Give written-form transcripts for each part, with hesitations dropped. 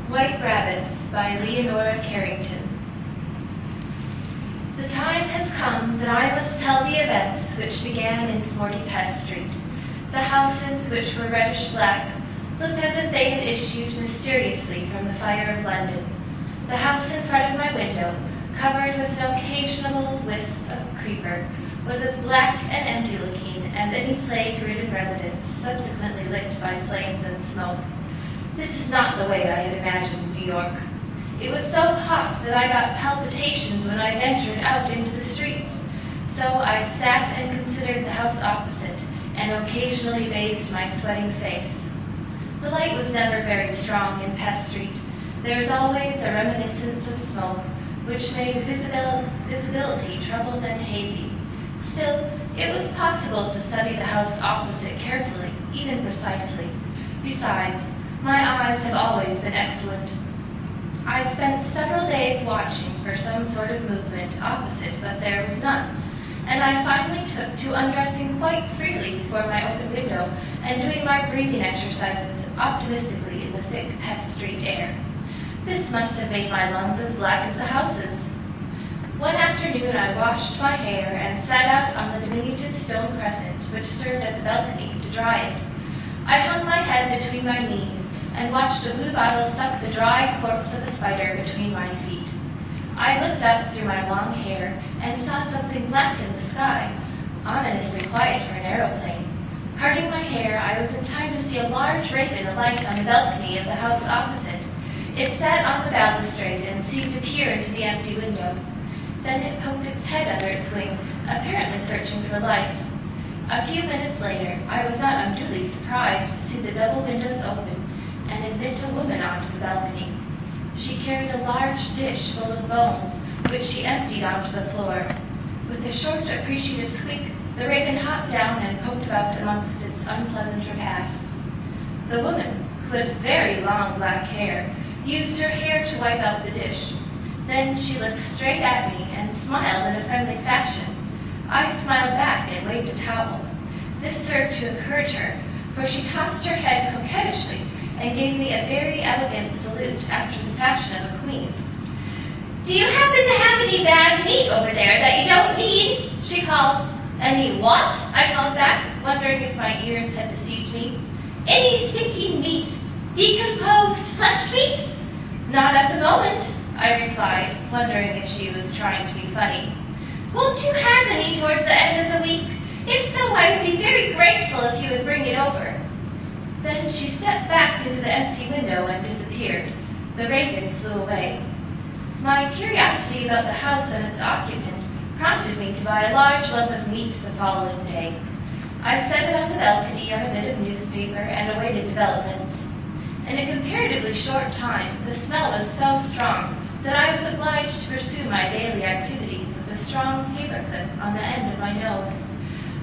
White Rabbits by Leonora Carrington. The time has come that I must tell the events which began in 40 Pest Street. The houses, which were reddish black, looked as if they had issued mysteriously from the fire of London. The house in front of my window, covered with an occasional wisp of creeper, was as black and empty-looking as any plague-ridden residence subsequently licked by flames and smoke. This is not the way I had imagined New York. It was so hot that I got palpitations when I ventured out into the streets. So I sat and considered the house opposite, and occasionally bathed my sweating face. The light was never very strong in Pest Street. There was always a reminiscence of smoke, which made visibility troubled and hazy. Still, it was possible to study the house opposite carefully, even precisely. Besides, my eyes have always been excellent. I spent several days watching for some sort of movement opposite, but there was none, and I finally took to undressing quite freely before my open window and doing my breathing exercises optimistically in the thick Pest Street air. This must have made my lungs as black as the houses. One afternoon I washed my hair and sat out on the diminutive stone crescent which served as a balcony to dry it. I hung my head between my knees and watched a bluebottle suck the dry corpse of a spider between my feet. I looked up through my long hair and saw something black in the sky, ominously quiet for an aeroplane. Parting my hair, I was in time to see a large raven alight on the balcony of the house opposite. It sat on the balustrade and seemed to peer into the empty window. Then it poked its head under its wing, apparently searching for lice. A few minutes later, I was not unduly surprised to see the double windows open and admit a woman onto the balcony. She carried a large dish full of bones, which she emptied onto the floor. With a short, appreciative squeak, the raven hopped down and poked about amongst its unpleasant repast. The woman, who had very long black hair, used her hair to wipe out the dish. Then she looked straight at me and smiled in a friendly fashion. I smiled back and waved a towel. This served to encourage her, for she tossed her head coquettishly and gave me a very elegant salute after the fashion of a queen. "Do you happen to have any bad meat over there that you don't need?" she called. "Any what?" I called back, wondering if my ears had deceived me. "Any stinking meat. Decomposed flesh meat?" "Not at the moment," I replied, wondering if she was trying to be funny. "Won't you have any towards the end of the week? If so, I would be very grateful if you would bring it over." Then she stepped back into the empty window and disappeared. The raven flew away. My curiosity about the house and its occupant prompted me to buy a large lump of meat the following day. I set it on the balcony on a bit of newspaper and awaited developments. In a comparatively short time, the smell was so strong that I was obliged to pursue my daily activities with a strong paperclip on the end of my nose.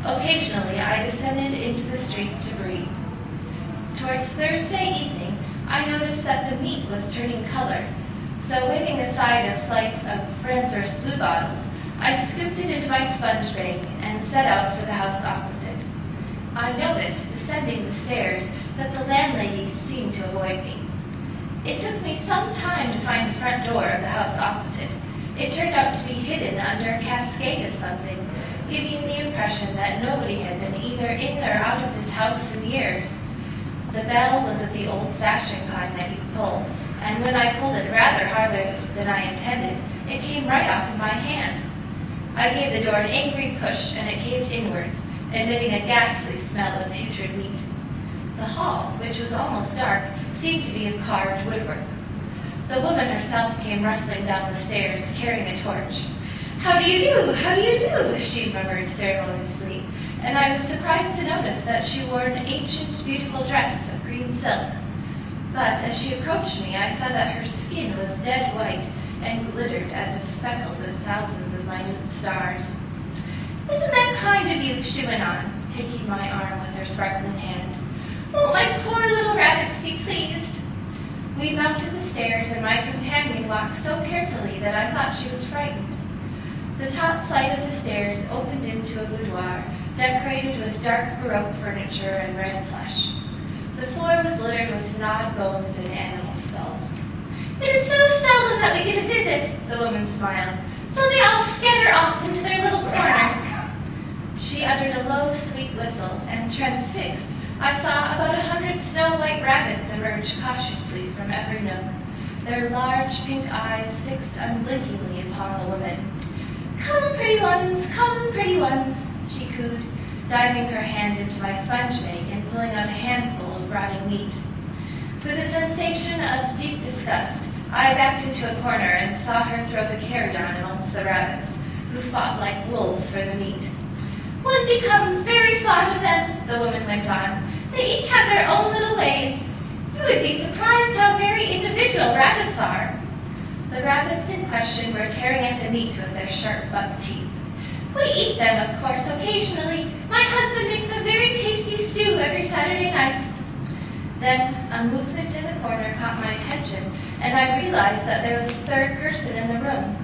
Occasionally, I descended into the street to breathe. Towards Thursday evening, I noticed that the meat was turning color, so waving aside a flight of Francer's bluebottles, I scooped it into my sponge bag and set out for the house opposite. I noticed, descending the stairs, that the landladies seemed to avoid me. It took me some time to find the front door of the house opposite. It turned out to be hidden under a cascade of something, giving the impression that nobody had been either in or out of this house in years. The bell was of the old-fashioned kind that you pull, and when I pulled it rather harder than I intended, it came right off in my hand. I gave the door an angry push, and it caved inwards, emitting a ghastly smell of putrid meat. The hall, which was almost dark, seemed to be of carved woodwork. The woman herself came rustling down the stairs, carrying a torch. "How do you do? How do you do?" she murmured ceremoniously, and I was surprised to notice that she wore an ancient, beautiful dress of green silk. But as she approached me, I saw that her skin was dead white and glittered as if speckled with thousands of minute stars. "Isn't that kind of you?" she went on, taking my arm with her sparkling hand. "Won't my poor little rabbits be pleased?" We mounted the stairs, and my companion walked so carefully that I thought she was frightened. The top flight of the stairs opened into a boudoir, decorated with dark Baroque furniture and red plush. The floor was littered with gnawed bones and animal skulls. It is so seldom that we get a visit, the woman smiled, so they all scatter off into their little corners. She uttered a low, sweet whistle, and transfixed, I saw about 100 snow-white rabbits emerge cautiously from every nook, their large pink eyes fixed unblinkingly upon the woman. Come, pretty ones, she cooed, diving her hand into my sponge bag and pulling out a handful of rotting meat. With a sensation of deep disgust, I backed into a corner and saw her throw the carrion amongst the rabbits, who fought like wolves for the meat. One becomes very fond of them, the woman went on. They each have their own little ways. You would be surprised how very individual rabbits are. The rabbits in question were tearing at the meat with their sharp buck teeth. We eat them, of course, occasionally. My husband makes a very tasty stew every Saturday night. Then a movement in the corner caught my attention, and I realized that there was a third person in the room.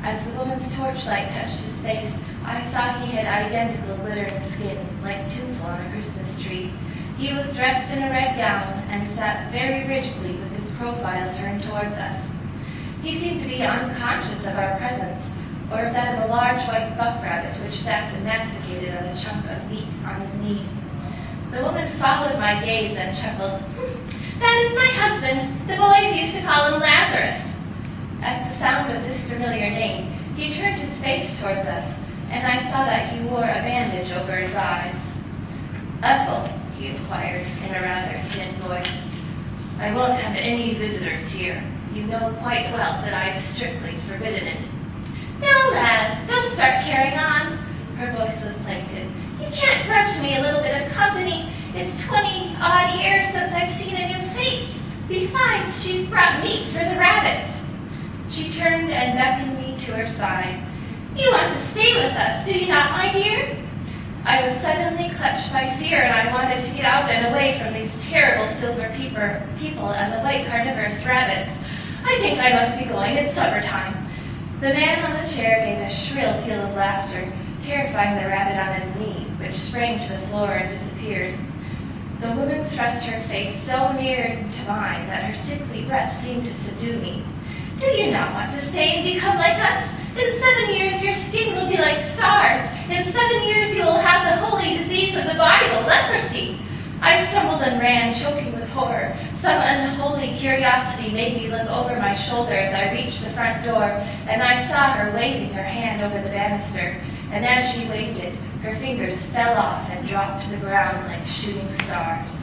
As the woman's torchlight touched his face, I saw he had identical glittering skin, like tinsel on a Christmas tree. He was dressed in a red gown and sat very rigidly with his profile turned towards us. He seemed to be unconscious of our presence, or of that of a large white buck rabbit which sat and masticated on a chunk of meat on his knee. The woman followed my gaze and chuckled. That is my husband. The boys used to call him Lazarus. At the sound of this familiar name, he turned his face towards us, and I saw that he wore a bandage over his eyes. Ethel, he inquired in a rather thin voice, I won't have any visitors here. You know quite well that I have strictly forbidden it. Now, lads, don't start carrying on. Her voice was plaintive. You can't grudge me a little bit of company. It's 20-odd years since I've seen a new face. Besides, she's brought meat for the rabbits. She turned and beckoned me to her side. You want to stay with us, do you not, my dear? I was suddenly clutched by fear, and I wanted to get out and away from these terrible silver people and the white carnivorous rabbits. I think I must be going. It's supper time. The man on the chair gave a shrill peal of laughter, terrifying the rabbit on his knee, which sprang to the floor and disappeared. The woman thrust her face so near to mine that her sickly breath seemed to subdue me. Do you not want to stay and become like us? In 7 years, your skin will be like stars. In 7 years, you will have the holy disease of the Bible, leprosy. I stumbled and ran, choking with horror. Some unholy curiosity made me look over my shoulder as I reached the front door, and I saw her waving her hand over the banister. And as she waved it, her fingers fell off and dropped to the ground like shooting stars.